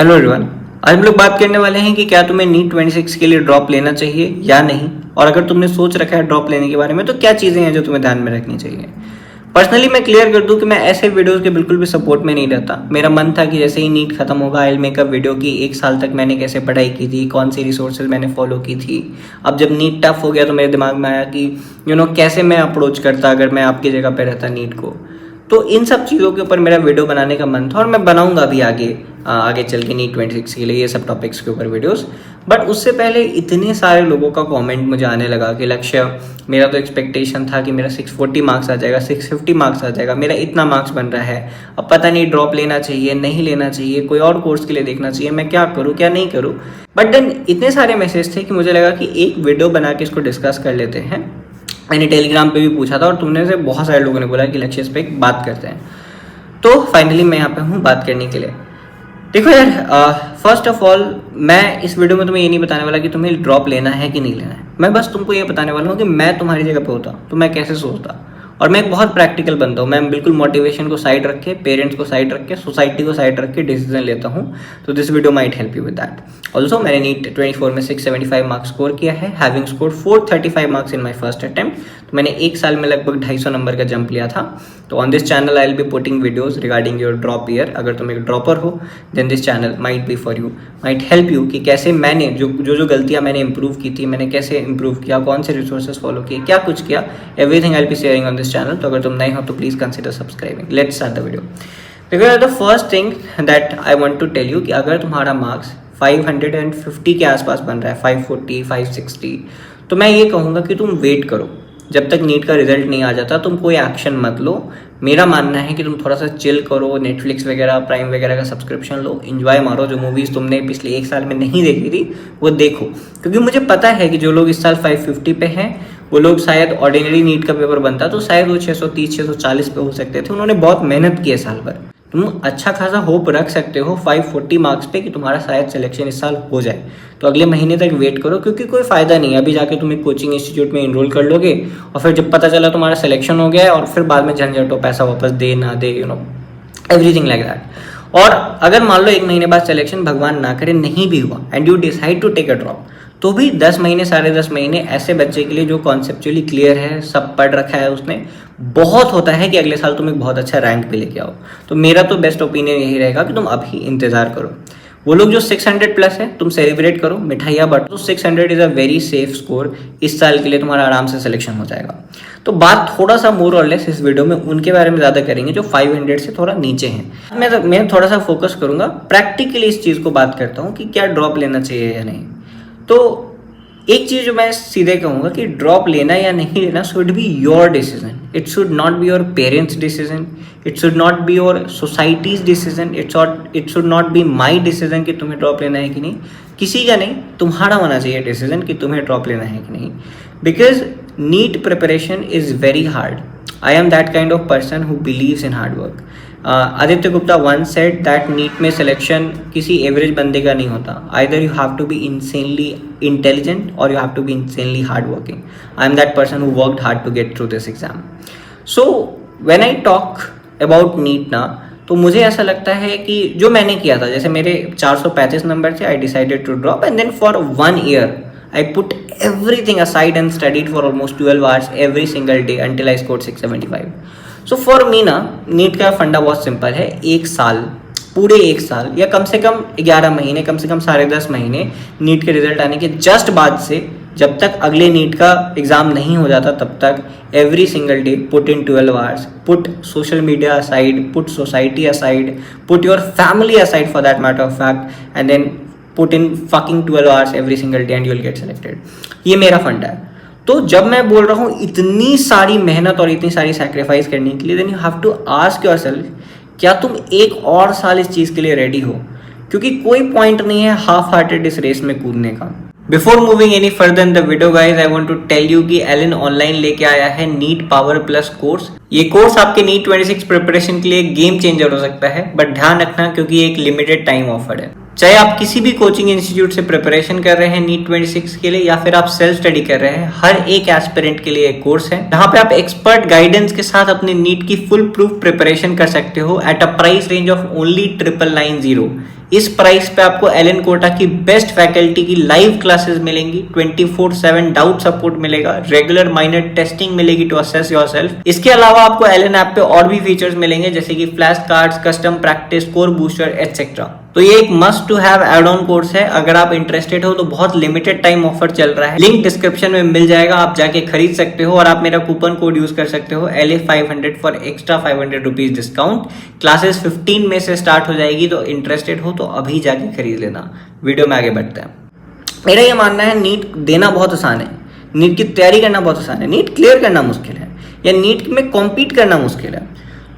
Hello everyone, आज हम लोग बात करने वाले हैं कि क्या तुम्हें नीट 26 के लिए ड्रॉप लेना चाहिए या नहीं, और अगर तुमने सोच रखा है ड्रॉप लेने के बारे में तो क्या चीज़ें हैं जो तुम्हें ध्यान में रखनी चाहिए। पर्सनली मैं क्लियर कर दूं कि मैं ऐसे वीडियोस के बिल्कुल भी सपोर्ट में नहीं रहता। मेरा मन था कि जैसे ही नीट खत्म होगा I will make a video कि एक साल तक मैंने कैसे पढ़ाई की थी, कौन सी रिसोर्सेज मैंने फॉलो की थी। अब जब नीट टफ हो गया तो मेरे दिमाग में आया कि कैसे मैं अप्रोच करता अगर मैं आपकी जगह पे रहता नीट को। तो इन सब चीज़ों के ऊपर मेरा वीडियो बनाने का मन था और मैं बनाऊंगा भी आगे चल के नीट 26 के लिए ये सब टॉपिक्स के ऊपर वीडियोस। बट उससे पहले इतने सारे लोगों का कमेंट मुझे आने लगा कि लक्ष्य, मेरा तो एक्सपेक्टेशन था कि मेरा 640 मार्क्स आ जाएगा, 650 मार्क्स आ जाएगा, मेरा इतना मार्क्स बन रहा है, अब पता नहीं ड्रॉप लेना चाहिए नहीं लेना चाहिए, कोई और कोर्स के लिए देखना चाहिए, मैं क्या करूँ क्या नहीं करूँ। बट देन इतने सारे मैसेज थे कि मुझे लगा कि एक वीडियो बना के इसको डिस्कस कर लेते हैं। मैंने टेलीग्राम पे भी पूछा था और तुमने से बहुत सारे लोगों ने बोला कि लक्ष्य इस पर एक बात करते हैं, तो फाइनली मैं यहाँ पे हूँ बात करने के लिए। देखो यार, फर्स्ट ऑफ ऑल मैं इस वीडियो में तुम्हें ये नहीं बताने वाला कि तुम्हें ड्रॉप लेना है कि नहीं लेना है। मैं बस तुमको ये बताने वाला हूँ कि मैं तुम्हारी जगह पे होता तो मैं कैसे सोचता। और मैं एक बहुत प्रैक्टिकल बनता हूँ। मैं बिल्कुल मोटिवेशन को साइड रख के, पेरेंट्स को साइड रख के, सोसाइटी को साइड रख के डिसीजन लेता हूँ। तो this video might help you with that. Also मैंने नीट 24 में 675 मार्क्स स्कोर किया है, having score 435 marks in my first attempt. तो मैंने एक साल में लगभग 250 नंबर का जंप लिया था। तो on this channel I will be putting videos regarding your drop year. अगर तुम एक ड्रॉपर हो then this channel might be for you, might help you कि कैसे मैंने जो गलतियाँ मैंने इंप्रूव की थी, मैंने कैसे इंप्रूव किया, कौन से रिसोर्सेज फॉलो किए, क्या कुछ किया, everything I will be sharing on this channel. तो अगर तुम नए हो तो please consider subscribing. Let's start the video. देखो, the first thing that I want to tell you कि अगर तुम्हारा मार्क्स 550 के आसपास बन रहा है, 540 560, तो मैं ये कहूँगा कि तुम वेट करो जब तक नीट का रिजल्ट नहीं आ जाता। तुम कोई एक्शन मत लो। मेरा मानना है कि तुम थोड़ा सा चिल करो, नेटफ्लिक्स वगैरह, प्राइम वगैरह का सब्सक्रिप्शन लो, एंजॉय मारो। जो मूवीज़ तुमने पिछले एक साल में नहीं देखी थी वो देखो, क्योंकि मुझे पता है कि जो लोग इस साल 550 पे हैं वो लोग शायद ऑर्डिनरी नीट का पेपर बनता तो शायद वो 630 640 पे हो सकते थे। उन्होंने बहुत मेहनत की है साल भर। तुम अच्छा खासा होप रख सकते हो 540 मार्क्स पे कि तुम्हारा शायद सिलेक्शन इस साल हो जाए। तो अगले महीने तक वेट करो, क्योंकि कोई फ़ायदा नहीं है अभी जाके तुम एक कोचिंग इंस्टीट्यूट में इनरोल कर लोगे और फिर जब पता चला तुम्हारा सिलेक्शन हो गया है और फिर बाद में झंझट हो, पैसा वापस दे ना दे, एवरीथिंग लाइक दैट। और अगर मान लो एक महीने बाद सिलेक्शन भगवान ना करे नहीं भी हुआ and you decide to take a drop, तो भी 10 महीने 10.5 महीने ऐसे बच्चे के लिए जो कॉन्सेप्चुअली क्लियर है, सब पढ़ रखा है उसने, बहुत होता है कि अगले साल तुम एक बहुत अच्छा रैंक पे लेके आओ। तो मेरा तो बेस्ट ओपिनियन यही रहेगा कि तुम अभी इंतजार करो। वो लोग जो 600 प्लस है तुम सेलिब्रेट करो, मिठाइयाँ बांटो। तो 600 is a very safe score. इस साल के लिए तुम्हारा आराम से सिलेक्शन हो जाएगा। तो बात थोड़ा सा मोर और लेस इस वीडियो में उनके बारे में ज़्यादा करेंगे जो 500 से थोड़ा नीचे हैं। मैं थोड़ा सा फोकस करूँगा प्रैक्टिकली इस चीज़ को बात करता हूँ कि क्या ड्रॉप लेना चाहिए या नहीं। तो एक चीज़ जो मैं सीधे कहूँगा कि ड्रॉप लेना या नहीं लेना should be your decision. It should not be your parents decision, it should not be your societies decision, it should not be my decision कि तुम्हें ड्रॉप लेना है कि नहीं। किसी का नहीं, तुम्हारा होना चाहिए डिसीजन कि तुम्हें ड्रॉप लेना है कि नहीं। Because NEET preparation is very hard. I am that kind of person who believes in hard work. Aditya Gupta once said that NEET में सिलेक्शन किसी एवरेज बंदे का नहीं होता। either you have to be insanely intelligent or you have to be insanely hardworking. I am that person who worked hard to get through this exam. So when I talk about NEET ना, तो मुझे ऐसा लगता है कि जो मैंने किया था, जैसे मेरे 435 नंबर थे, I decided to drop and then for 1 year I put everything aside and studied for almost 12 hours every single day until I scored 675. So for me ना, नीट का फंडा बहुत सिंपल है। एक साल, पूरे एक साल या कम से कम 11 महीने, कम से कम 10.5 महीने नीट के रिजल्ट आने के जस्ट बाद से जब तक अगले नीट का एग्ज़ाम नहीं हो जाता तब तक every single day put in 12 hours, put social media aside, put society aside, put your family aside for that matter of fact, and then put in fucking 12 hours every single day and you will get selected. ये मेरा फंडा है। तो जब मैं बोल रहा हूँ इतनी सारी मेहनत और इतनी सारी सैक्रिफाइस करने के लिए, then you have to ask yourself, क्या तुम एक और साल इस चीज़ के लिए रेडी हो? क्योंकि कोई पॉइंट नहीं है हाफ हार्टेड इस रेस में कूदने का। Before moving any further in the video guys, I want to tell you कि एलन ऑनलाइन लेके आया है नीट पावर प्लस कोर्स। ये कोर्स आपके नीट 26 प्रिपरेशन के लिए गेम चेंजर हो सकता है, बट ध्यान रखना क्योंकि ये एक लिमिटेड टाइम ऑफर है। चाहे आप किसी भी कोचिंग इंस्टीट्यूट से प्रिपरेशन कर रहे हैं नीट 26 के लिए या फिर आप सेल्फ स्टडी कर रहे हैं, हर एक एस्पिरेंट के लिए एक कोर्स है जहां पे आप एक्सपर्ट गाइडेंस के साथ अपने नीट की फुल प्रूफ प्रिपरेशन कर सकते हो at a price range of only 999. इस प्राइस पे आपको एलन कोटा की बेस्ट फैकल्टी की लाइव क्लासेस मिलेंगी, 24/7 डाउट सपोर्ट मिलेगा, रेगुलर माइनर टेस्टिंग मिलेगी टू असेस योरसेल्फ। इसके अलावा आपको एलन ऐप पे और भी फीचर्स मिलेंगे जैसे कि flash cards, custom practice, score booster etcetera. तो ये एक must to have add on course है। अगर आप इंटरेस्टेड हो तो बहुत लिमिटेड टाइम ऑफर चल रहा है, लिंक डिस्क्रिप्शन में मिल जाएगा, आप जाके खरीद सकते हो और आप मेरा कूपन कोड यूज कर सकते हो LA500 for extra 500 rupees discount. Classes 15 में से स्टार्ट हो जाएगी, तो इंटरेस्टेड हो तो अभी जाके खरीद लेना। वीडियो में आगे बढ़ते हैं। मेरा ये मानना है नीट देना बहुत आसान है, नीट की तैयारी करना बहुत आसान है, नीट क्लियर करना मुश्किल है या नीट में कॉम्पीट करना मुश्किल है।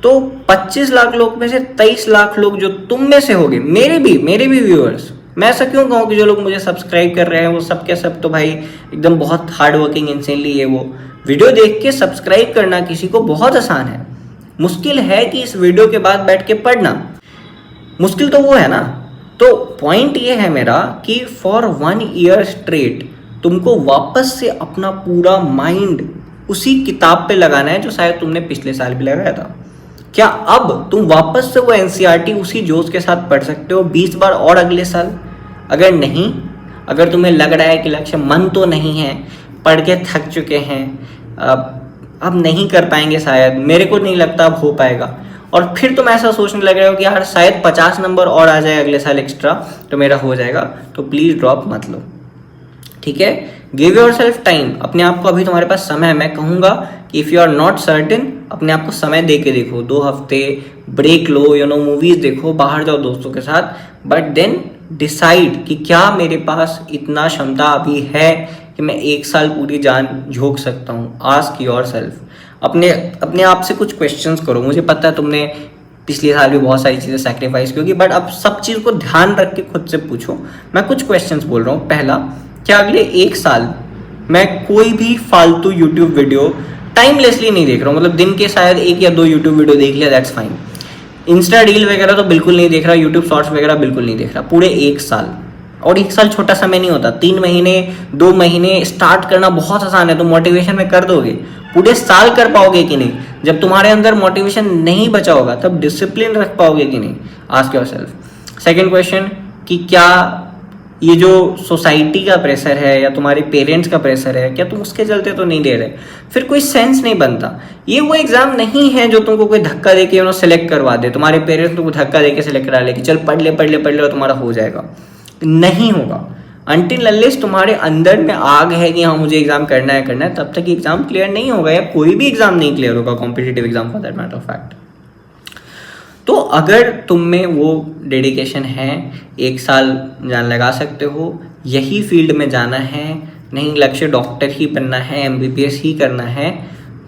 तो 25 लाख लोग में से 23 लाख लोग जो तुम में से होगे, मेरे भी व्यूअर्स, मैं ऐसा क्यों कहूँ कि जो लोग मुझे सब्सक्राइब कर रहे हैं वो सब के सब तो भाई एकदम बहुत हार्ड वर्किंग इंसेनली ये वो। वीडियो देख के सब्सक्राइब करना किसी को बहुत आसान है, मुश्किल है कि इस वीडियो के बाद बैठ के पढ़ना, मुश्किल तो वो है ना। तो पॉइंट ये है मेरा कि फॉर 1 ईयर स्ट्रेट तुमको वापस से अपना पूरा माइंड उसी किताब पे लगाना है जो शायद तुमने पिछले साल भी लगाया था। क्या अब तुम वापस से वो एनसीईआरटी उसी जोश के साथ पढ़ सकते हो 20 बार और अगले साल? अगर नहीं, अगर तुम्हें लग रहा है कि लक्ष्य मन तो नहीं है, पढ़ के थक चुके हैं, अब नहीं कर पाएंगे शायद, मेरे को नहीं लगता अब हो पाएगा, और फिर तुम ऐसा सोचने लग रहे हो कि यार शायद 50 नंबर और आ जाए अगले साल एक्स्ट्रा तो मेरा हो जाएगा, तो प्लीज़ ड्रॉप मत लो, ठीक है। गिव योर सेल्फ टाइम, अपने आप को, अभी तुम्हारे पास समय है। मैं कहूँगा कि if you are not certain, अपने आप को समय दे के देखो, 2 हफ्ते ब्रेक लो, मूवीज़ देखो, बाहर जाओ दोस्तों के साथ, बट देन डिसाइड कि क्या मेरे पास इतना क्षमता अभी है कि मैं 1 साल पूरी जान झोंक सकता हूँ। आस्क योर सेल्फ, अपने आप से कुछ क्वेश्चंस करो। मुझे पता है तुमने पिछले साल भी बहुत सारी चीज़ें सैक्रिफाइस की होगी, बट अब सब चीज़ को ध्यान रख के खुद से पूछो। मैं कुछ क्वेश्चंस बोल रहा हूँ। पहला, क्या अगले 1 साल मैं कोई भी फालतू यूट्यूब वीडियो टाइमलेसली नहीं देख रहा हूँ, मतलब दिन के शायद 1 या 2 यूट्यूब वीडियो देख लिया, दैट्स फाइन। इंस्टा रील वगैरह तो बिल्कुल नहीं देख रहा, यूट्यूब शॉर्ट्स वगैरह बिल्कुल नहीं देख रहा, पूरे 1 साल। और 1 साल छोटा समय नहीं होता, 3 महीने 2 महीने स्टार्ट करना बहुत आसान है, तो मोटिवेशन में कर दोगे। पूरे साल कर पाओगे कि नहीं? जब तुम्हारे अंदर मोटिवेशन नहीं बचा होगा तब डिसिप्लिन रख पाओगे कि नहीं? Ask yourself. सेकंड क्वेश्चन, कि क्या ये जो सोसाइटी का प्रेशर है या तुम्हारे पेरेंट्स का प्रेशर है, क्या तुम उसके चलते तो नहीं दे रहे? फिर कोई सेंस नहीं बनता। ये वो एग्जाम नहीं है जो तुमको कोई धक्का दे के सेलेक्ट करवा दे, तुम्हारे पेरेंट्स तुमको धक्का दे के सेलेक्ट करा ले कि चल पढ़ ले और तुम्हारा हो जाएगा। नहीं होगा। अनटिल अनलेस तुम्हारे अंदर में आग है कि हाँ मुझे एग्जाम करना है, तब तक एग्जाम क्लियर नहीं होगा, या कोई भी एग्जाम नहीं क्लियर होगा, competitive exam for that matter of fact. तो अगर तुम में वो डेडिकेशन है, 1 साल जान लगा सकते हो, यही फील्ड में जाना है, नहीं लक्ष्य डॉक्टर ही बनना है, MBBS ही करना है,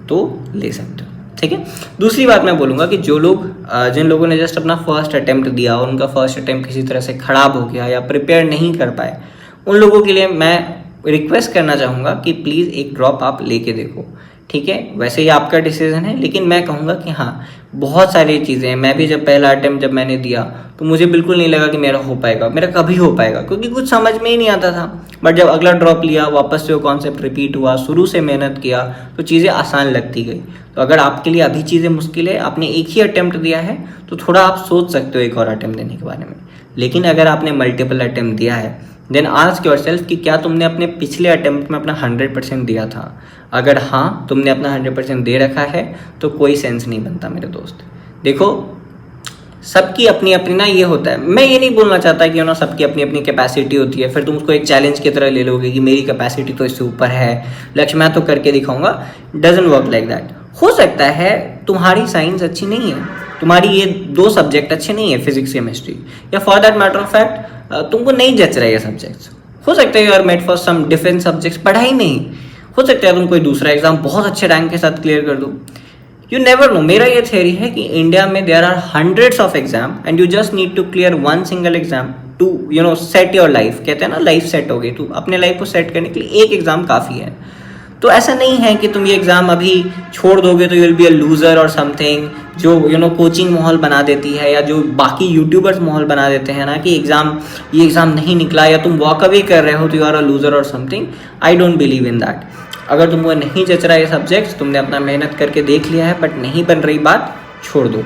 तो ले सकते हो, ठीक है। दूसरी बात मैं बोलूँगा कि जो लोग, जिन लोगों ने जस्ट अपना फर्स्ट अटेम्प्ट दिया और उनका फर्स्ट अटेम्प्ट किसी तरह से ख़राब हो गया या प्रिपेयर नहीं कर पाए, उन लोगों के लिए मैं रिक्वेस्ट करना चाहूँगा कि प्लीज़ एक ड्रॉप आप लेके देखो, ठीक है। वैसे ही आपका डिसीजन है, लेकिन मैं कहूँगा कि हाँ बहुत सारी चीज़ें हैं। मैं भी जब पहला अटेम्प्ट जब मैंने दिया तो मुझे बिल्कुल नहीं लगा कि मेरा हो पाएगा, मेरा कभी हो पाएगा, क्योंकि कुछ समझ में ही नहीं आता था। बट जब अगला ड्रॉप लिया, वापस से वो कॉन्सेप्ट रिपीट हुआ, शुरू से मेहनत किया, तो चीज़ें आसान लगती गई। तो अगर आपके लिए अभी चीज़ें मुश्किल है, आपने एक ही अटेम्प्ट दिया है, तो थोड़ा आप सोच सकते हो एक और अटेम्प्ट देने के बारे में। लेकिन अगर आपने मल्टीपल अटेम्प्ट दिया है, देन आस्क योरसेल्फ कि क्या तुमने अपने पिछले अटेम्प्ट में अपना 100% दिया था। अगर हाँ तुमने अपना 100% दे रखा है तो कोई सेंस नहीं बनता मेरे दोस्त। देखो सबकी अपनी अपनी ना ये होता है, मैं ये नहीं बोलना चाहता कि सबकी अपनी अपनी कैपेसिटी होती है, फिर तुम उसको एक चैलेंज की तरह ले लोगे कि मेरी कैपेसिटी तो इससे ऊपर है, लक्ष्य मैं तो करके दिखाऊंगा। Doesn't work like that. हो सकता है तुम्हारी साइंस अच्छी नहीं है, तुम्हारी ये 2 सब्जेक्ट अच्छे नहीं है, फिजिक्स केमिस्ट्री, या for that matter of fact तुमको नहीं जच रहे ये सब्जेक्ट्स। हो सकता है you are made for some different subjects, पढ़ाई नहीं। हो सकता है तुम कोई दूसरा एग्जाम बहुत अच्छे रैंक के साथ क्लियर कर दो। You never know. मेरा ये थ्योरी है कि इंडिया में there are hundreds of exam and you just need to clear 1 single exam to set your life. कहते हैं ना लाइफ सेट हो गई, तो अपने लाइफ को सेट करने के लिए एक एग्जाम काफ़ी है। तो ऐसा नहीं है कि तुम ये एग्ज़ाम अभी छोड़ दोगे तो you will be a loser और समथिंग, जो कोचिंग माहौल बना देती है, या जो बाकी यूट्यूबर्स माहौल बना देते हैं ना कि ये एग्ज़ाम नहीं निकला या तुम वॉक अवे कर रहे हो तो यू आर अ लूज़र और something. I don't believe in that. अगर तुमको नहीं जच रहा ये सब्जेक्ट्स, तुमने अपना मेहनत करके देख लिया है बट नहीं बन रही बात, छोड़ दो।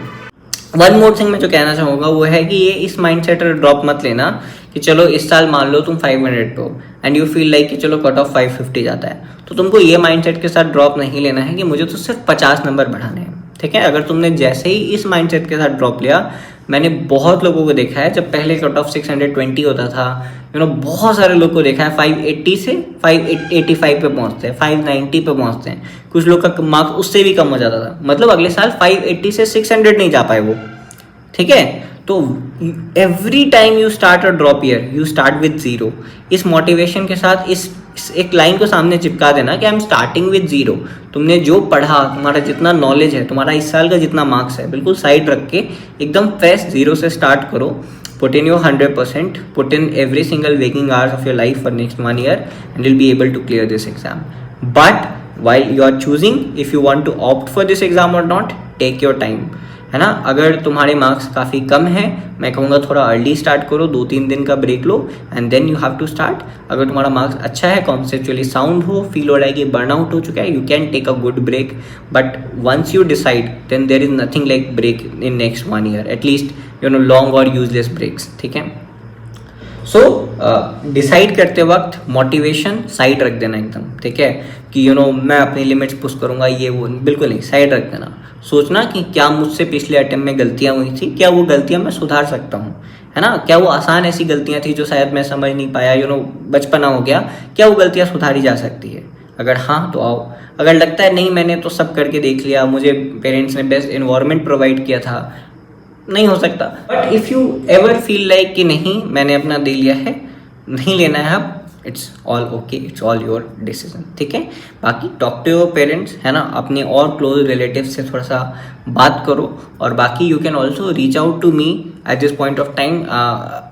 वन मोर थिंग मैं जो कहना चाहूँगा वो है कि ये इस माइंडसेट ड्रॉप मत लेना कि चलो इस साल मान लो तुम 500 पे हो एंड यू फील लाइक कि चलो कट ऑफ 550 जाता है, तो तुमको ये माइंडसेट के साथ ड्रॉप नहीं लेना है कि मुझे तो सिर्फ 50 नंबर बढ़ाने हैं, ठीक है। अगर तुमने जैसे ही इस माइंडसेट के साथ ड्रॉप लिया, मैंने बहुत लोगों को देखा है जब पहले कट ऑफ 620 होता था, बहुत सारे लोग को देखा है 580 से 585 पे पहुंचते हैं, 590 पे पहुंचते हैं, कुछ लोग का मार्क्स उससे भी कम हो जाता था, मतलब अगले साल 580 से 600 नहीं जा पाए वो, ठीक है। तो every time you start a drop year you start with 0। इस मोटिवेशन के साथ इस एक लाइन को सामने चिपका देना कि आई एम स्टार्टिंग विद 0। तुमने जो पढ़ा, तुम्हारा जितना नॉलेज है, तुम्हारा इस साल का जितना मार्क्स है, बिल्कुल साइड रख के एकदम फ्रेश 0 से स्टार्ट करो। Put in your 100%, put in every single waking hours of your life for next 1 year and you'll be able to clear this exam. But while you are choosing if you want to opt for this exam or not, take your time, है ना। अगर तुम्हारे marks काफ़ी कम हैं, मैं कहूँगा थोड़ा early start करो, 2-3 दिन का ब्रेक लो and then you have to start. अगर तुम्हारा मार्क्स अच्छा है, कॉन्सेप्चुअली साउंड हो, फील हो रहा है कि बर्नआउट हो चुका है, you can take a good break, but once you decide then there is nothing like break in next 1 year, at least long और यूजलेस ब्रेक्स, ठीक है। सो डिसाइड करते वक्त मोटिवेशन साइड रख देना एकदम, ठीक है, कि मैं अपनी लिमिट्स पुश करूँगा, ये वो बिल्कुल नहीं, साइड रख देना। सोचना कि क्या मुझसे पिछले अटेम्प्ट में गलतियाँ हुई थी, क्या वो गलतियाँ मैं सुधार सकता हूँ, है ना। क्या वो आसान ऐसी गलतियाँ थी जो शायद मैं समझ नहीं पाया, बचपना हो गया, क्या वो गलतियाँ सुधारी जा सकती है। अगर हाँ तो आओ, अगर लगता है नहीं मैंने तो सब करके देख लिया, मुझे पेरेंट्स ने बेस्ट इन्वायरमेंट प्रोवाइड किया था, नहीं हो सकता, but if you ever feel like कि नहीं मैंने अपना दे लिया है, नहीं लेना है अब, it's all okay, it's all your decision, ठीक है। बाकी टॉक टू योर पेरेंट्स, है ना, अपने और क्लोज रिलेटिव से थोड़ा सा बात करो, और बाकी you can also reach out to me at this point of time.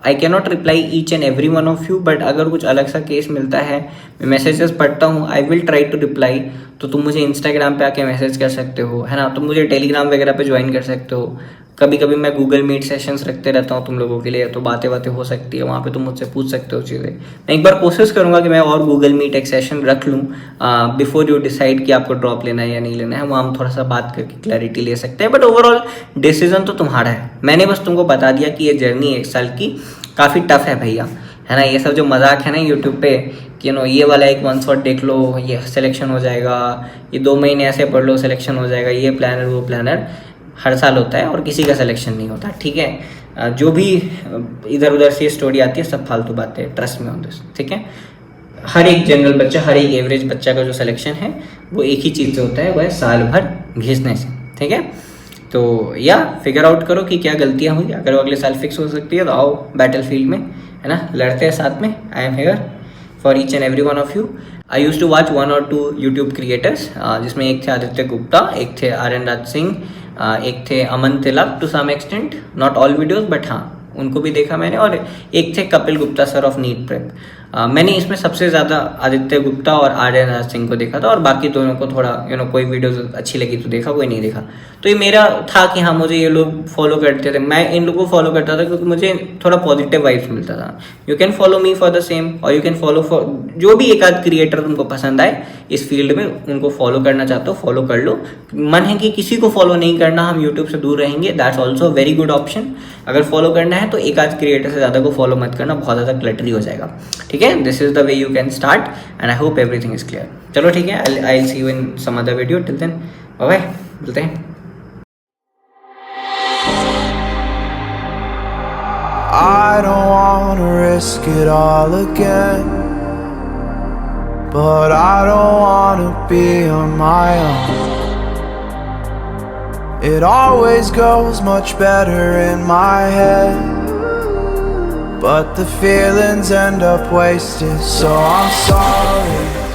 I can not reply each and every one of you, but अगर कुछ अलग सा केस मिलता है, मैं मैसेजेस पढ़ता हूँ, I will try to reply. तो तुम मुझे इंस्टाग्राम पे आके मैसेज कर सकते हो, है ना, तुम मुझे टेलीग्राम वगैरह पे ज्वाइन कर सकते हो। कभी कभी मैं गूगल मीट सेशंस रखते रहता हूँ तुम लोगों के लिए, तो बातें हो सकती है वहाँ पे, तुम मुझसे पूछ सकते हो चीज़ें। मैं एक बार कोशिश करूँगा कि मैं और गूगल मीट एक सेशन रख लूँ बिफोर यू डिसाइड कि आपको ड्रॉप लेना है या नहीं लेना है, वहाँ हम थोड़ा सा बात करके क्लैरिटी ले सकते हैं। बट ओवरऑल डिसीजन तो तुम्हारा है, मैंने बस तुमको बता दिया कि ये जर्नी 1 साल की काफ़ी टफ है भैया, है ना। ये सब जो मजाक है ना यूट्यूब पे कि ये वाला एक 1 शॉट देख लो, ये सिलेक्शन हो जाएगा, ये 2 महीने ऐसे पढ़ लो सिलेक्शन हो जाएगा, ये प्लानर वो प्लानर, हर साल होता है और किसी का सिलेक्शन नहीं होता, ठीक है। जो भी इधर उधर से स्टोरी आती है सब फालतू बातें, ट्रस्ट में ऑन दिस, ठीक है। हर एक जनरल बच्चा, हर एक एवरेज बच्चा का जो सिलेक्शन है वो एक ही चीज़ से होता है, वो है साल भर घिसने से, ठीक है। तो या फिगर आउट करो कि क्या गलतियाँ हुई, अगर वो अगले साल फिक्स हो सकती है तो आओ बैटल फील्ड में, है ना, लड़ते हैं साथ में। I am here for each and every one of you. I use to watch 1 or 2 YouTube creators, जिसमें एक थे आदित्य गुप्ता, एक थे आर्यन राज सिंह, एक थे Aman Tilak to some extent, not all videos but हाँ उनको भी देखा मैंने, और एक थे Kapil Gupta sir of NEET prep. मैंने इसमें सबसे ज़्यादा आदित्य गुप्ता और आर्यन राज सिंह को देखा था, और बाकी दोनों को थोड़ा कोई वीडियोस अच्छी लगी तो देखा, कोई नहीं देखा। तो ये मेरा था कि हाँ मुझे ये लोग फॉलो करते थे, मैं इन लोगों को फॉलो करता था क्योंकि मुझे थोड़ा पॉजिटिव वाइब्स मिलता था। You can follow me for the same, और यू कैन फॉलो फॉर जो भी एक आध क्रिएटर तुमको पसंद आए इस फील्ड में, उनको फॉलो करना चाहते हो फॉलो कर लो। मन है कि किसी को फॉलो नहीं करना, हम यूट्यूब से दूर रहेंगे, that's also very good option. अगर फॉलो करना है तो एक आध क्रिएटर से ज़्यादा को फॉलो मत करना, बहुत ज़्यादा क्लटरी हो जाएगा, ठीक है। This is the way you can start and I hope everything is clear. चलो ठीक है, I see you in some other video, till then bye bye, मिलते हैं। I don't wanna risk it all again, but I don't wanna be on my own. It always goes much better in my head, but the feelings end up wasted, so I'm sorry.